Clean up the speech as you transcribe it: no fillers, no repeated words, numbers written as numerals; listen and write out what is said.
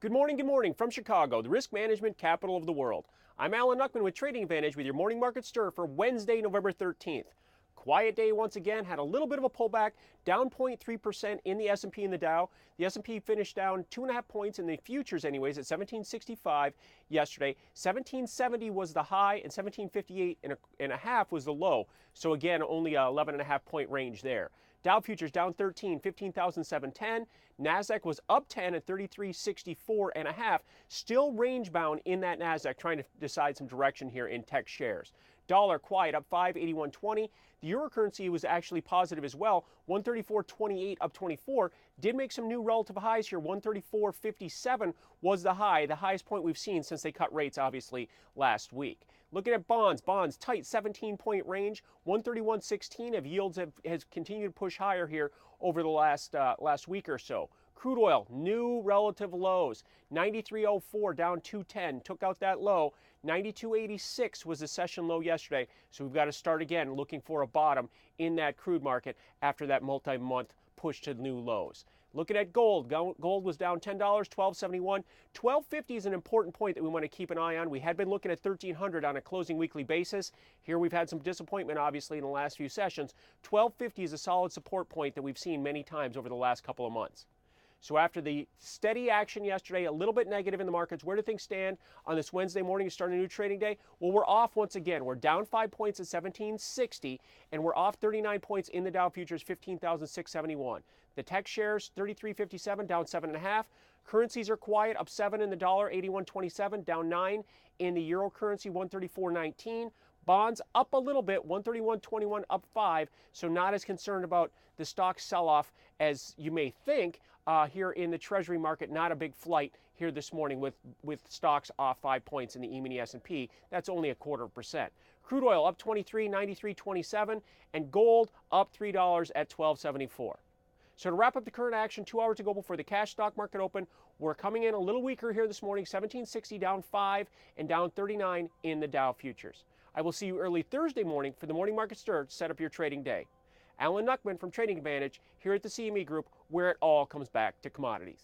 Good morning from Chicago, the risk management capital of the world. I'm Alan Nuckman with Trading Advantage with your morning market stir for Wednesday, November 13th. Quiet day once again, had a little bit of a pullback, down 0.3% in the S&P and the Dow. The S&P finished down 2.5 points in the futures anyways at 1765 yesterday. 1770 was the high and 1758 and a half was the low. So again, only a 11.5 point range there. Dow futures down 13, 15,710. NASDAQ was up 10 at 3364 and a half. Still range bound in that NASDAQ, trying to decide some direction here in tech shares. Dollar quiet up 581.20. The euro currency was actually positive as well. 134.28 up 24. Did make some new relative highs here. 134.57 was the high, the highest point we've seen since they cut rates obviously last week. Looking at bonds tight 17-point range, 131.16 of yields has continued to push higher here over the last week or so. Crude oil, new relative lows, 93.04 down 210, took out that low. 92.86 was the session low yesterday, so we've got to start again looking for a bottom in that crude market after that multi-month push to new lows. Looking at gold, gold was down $10, $12.71. $12.50 is an important point that we want to keep an eye on. We had been looking at $1,300 on a closing weekly basis. Here we've had some disappointment, obviously, in the last few sessions. $12.50 is a solid support point that we've seen many times over the last couple of months. So after the steady action yesterday, a little bit negative in the markets, where do things stand on this Wednesday morning to start a new trading day? Well, we're off once again. We're down 5 points at 1760, and we're off 39 points in the Dow futures, 15,671. The tech shares, 33.57, down 7.5. Currencies are quiet, up 7 in the dollar, 81.27, down 9 in the euro currency, 134.19. Bonds up a little bit, 131.21, up 5, so not as concerned about the stock sell-off as you may think here in the Treasury market. Not a big flight here this morning with stocks off 5 points in the E-mini S&P. That's only 0.25%. Crude oil up 23, 93.27, and gold up $3 at 12.74. So to wrap up the current action, 2 hours to go before the cash stock market open, we're coming in a little weaker here this morning, 1760 down 5 and down 39 in the Dow futures. I will see you early Thursday morning for the Morning Market Stir to set up your trading day. Alan Nuckman from Trading Advantage here at the CME Group, where it all comes back to commodities.